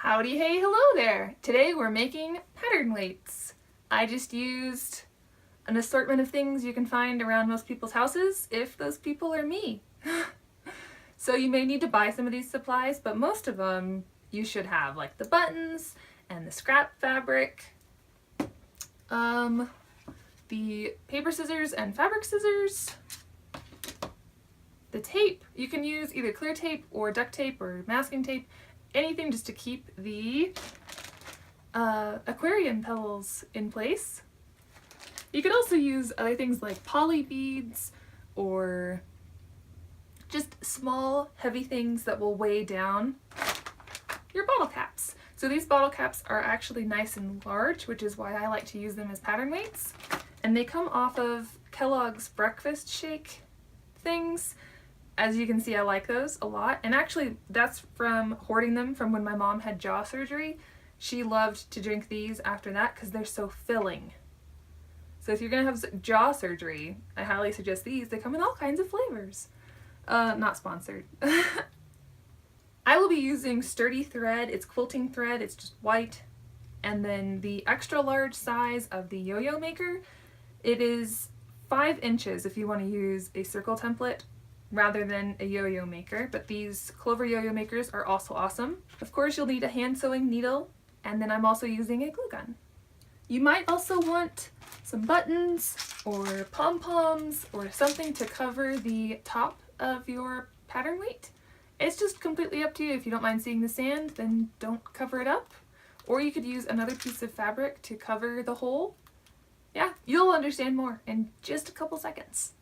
Howdy, hey, hello there! Today we're making pattern weights. I just used an assortment of things you can find around most people's houses, if those people are me. So you may need to buy some of these supplies, but most of them you should have, like the buttons and the scrap fabric, the paper scissors and fabric scissors, the tape. You can use either clear tape or duct tape or masking tape, anything just to keep the aquarium pebbles in place. You could also use other things like poly beads or just small heavy things that will weigh down your bottle caps. So these bottle caps are actually nice and large, which is why I like to use them as pattern weights. And they come off of Kellogg's breakfast shake things. As you can see, I like those a lot. And actually, that's from hoarding them from when my mom had jaw surgery. She loved to drink these after that because they're so filling. So if you're going to have jaw surgery, I highly suggest these. They come in all kinds of flavors. Not sponsored. I will be using sturdy thread. It's quilting thread. It's just white. And then the extra large size of the yo-yo maker. It is 5 inches if you want to use a circle template rather than a yo-yo maker, but these Clover yo-yo makers are also awesome. Of course, you'll need a hand sewing needle, and then I'm also using a glue gun. You might also want some buttons or pom-poms or something to cover the top of your pattern weight. It's just completely up to you. If you don't mind seeing the sand, then don't cover it up. Or you could use another piece of fabric to cover the hole. Yeah, you'll understand more in just a couple seconds.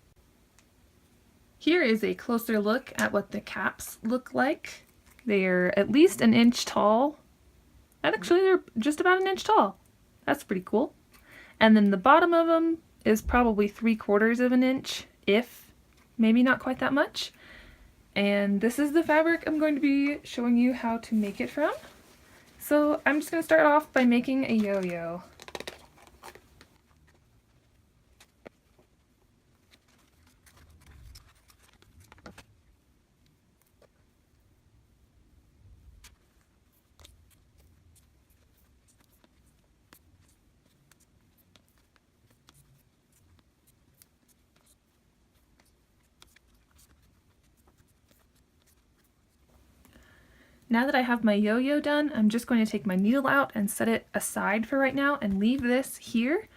Here is a closer look at what the caps look like. They're at least an inch tall. And actually they're just about an inch tall. That's pretty cool. And then the bottom of them is probably 3/4 of an inch, if maybe not quite that much. And this is the fabric I'm going to be showing you how to make it from. So I'm just going to start off by making a yo-yo. Now that I have my yo-yo done, I'm just going to take my needle out and set it aside for right now and leave this here.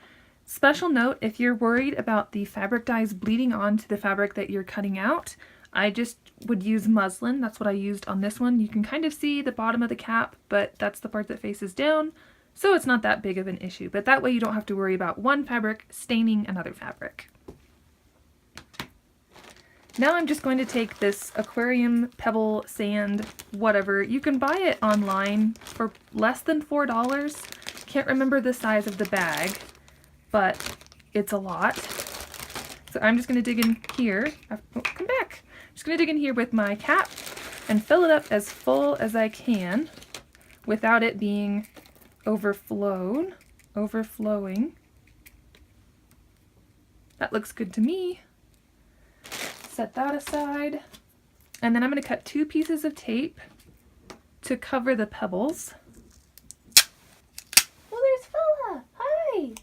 Special note, if you're worried about the fabric dyes bleeding onto the fabric that you're cutting out, I just would use muslin. That's what I used on this one. You can kind of see the bottom of the cap, but that's the part that faces down, so it's not that big of an issue. But that way you don't have to worry about one fabric staining another fabric. Now I'm just going to take this aquarium pebble sand, whatever. You can buy it online for less than $4. Can't remember the size of the bag, but it's a lot. So I'm just going to dig in here. Oh, come back. I'm just going to dig in here with my cap and fill it up as full as I can without it being overflowing. That looks good to me. Set that aside, and then I'm going to cut 2 pieces of tape to cover the pebbles. Oh, there's Fella! Hi!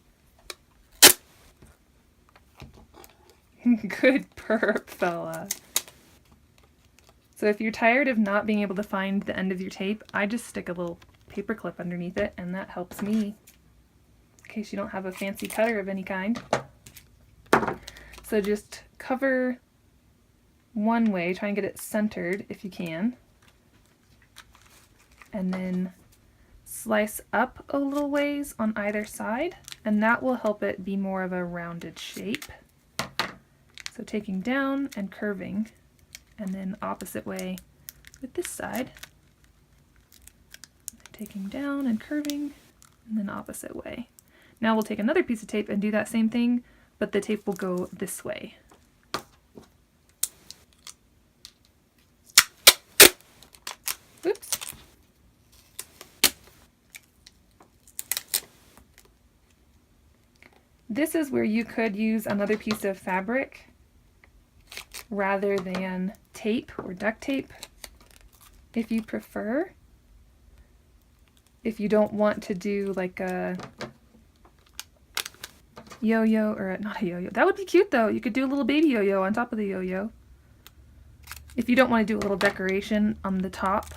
Good perp, Fella. So if you're tired of not being able to find the end of your tape, I just stick a little paper clip underneath it, and that helps me in case you don't have a fancy cutter of any kind. So just cover one way, try and get it centered if you can, and then slice up a little ways on either side, and that will help it be more of a rounded shape. So taking down and curving, and then opposite way with this side, taking down and curving, and then opposite way. Now we'll take another piece of tape and do that same thing, but the tape will go this way. Oops. This is where you could use another piece of fabric rather than tape or duct tape if you prefer. if you don't want to do like a yo-yo, or not a yo-yo. That would be cute though. You could do a little baby yo-yo on top of the yo-yo. If you don't want to do a little decoration on the top,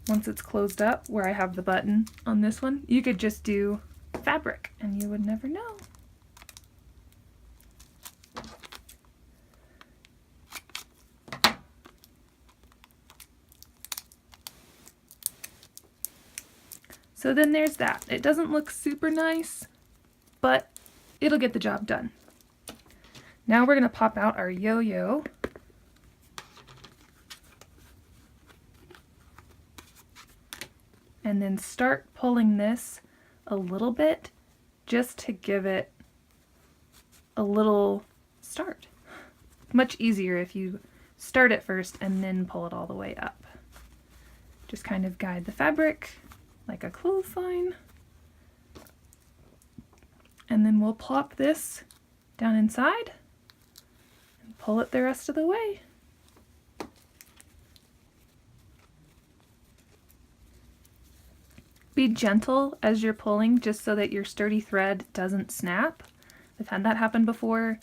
once it's closed up, where I have the button on this one, you could just do fabric and you would never know. So then there's that. It doesn't look super nice, but it'll get the job done. Now we're going to pop out our yo-yo. And then start pulling this a little bit just to give it a little start. Much easier if you start it first and then pull it all the way up. Just kind of guide the fabric like a clothesline. And then we'll plop this down inside and pull it the rest of the way. Be gentle as you're pulling just so that your sturdy thread doesn't snap. I've had that happen before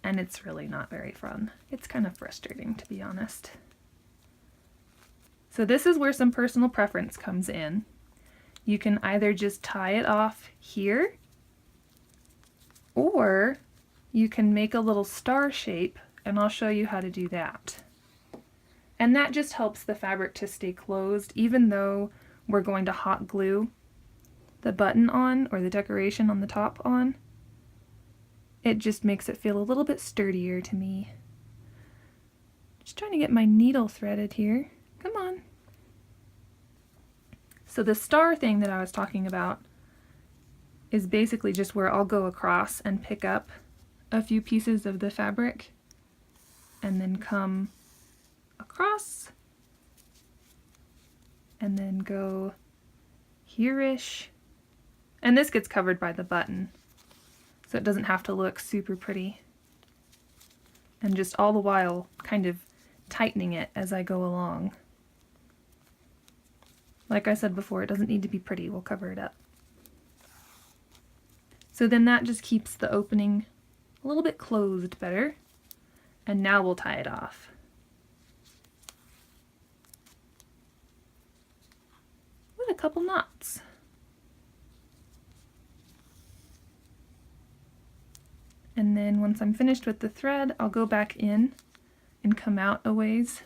and it's really not very fun. It's kind of frustrating, to be honest. So this is where some personal preference comes in. You can either just tie it off here, or you can make a little star shape, and I'll show you how to do that. And that just helps the fabric to stay closed, even though we're going to hot glue the button on, or the decoration on the top on. It just makes it feel a little bit sturdier to me. Just trying to get my needle threaded here. Come on. So the star thing that I was talking about is basically just where I'll go across and pick up a few pieces of the fabric and then come across and then go here-ish. And this gets covered by the button, so it doesn't have to look super pretty. And just all the while kind of tightening it as I go along. Like I said before, it doesn't need to be pretty, we'll cover it up. So then that just keeps the opening a little bit closed better. And now we'll tie it off. With a couple knots. And then once I'm finished with the thread, I'll go back in and come out a ways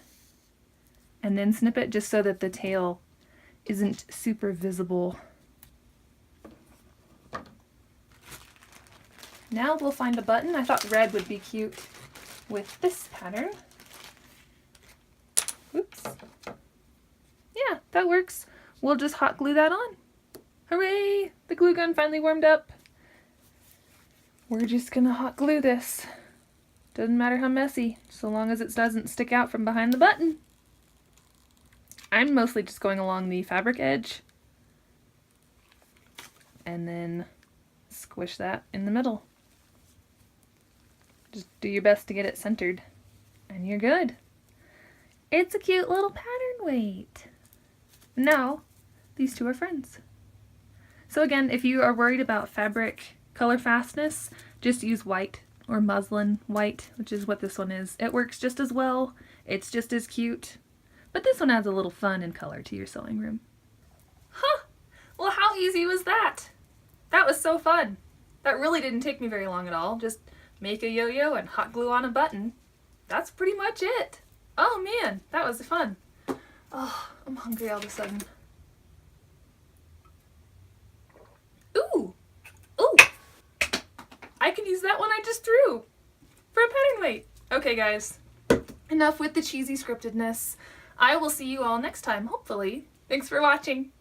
and then snip it just so that the tail isn't super visible. Now we'll find a button. I thought red would be cute with this pattern. Oops. Yeah, that works. We'll just hot glue that on. Hooray! The glue gun finally warmed up. We're just gonna hot glue this. Doesn't matter how messy, so long as it doesn't stick out from behind the button. I'm mostly just going along the fabric edge and then squish that in the middle. Just do your best to get it centered and you're good. It's a cute little pattern weight. Now, these two are friends. So again, if you are worried about fabric color fastness, just use white or muslin white, which is what this one is. It works just as well. It's just as cute. But this one adds a little fun and color to your sewing room. Huh! Well, how easy was that? That was so fun. That really didn't take me very long at all. Just make a yo-yo and hot glue on a button. That's pretty much it. Oh man, that was fun. Oh, I'm hungry all of a sudden. Ooh! Ooh! I can use that one I just drew for a pattern weight. Okay guys, enough with the cheesy scriptedness. I will see you all next time, hopefully. Thanks for watching.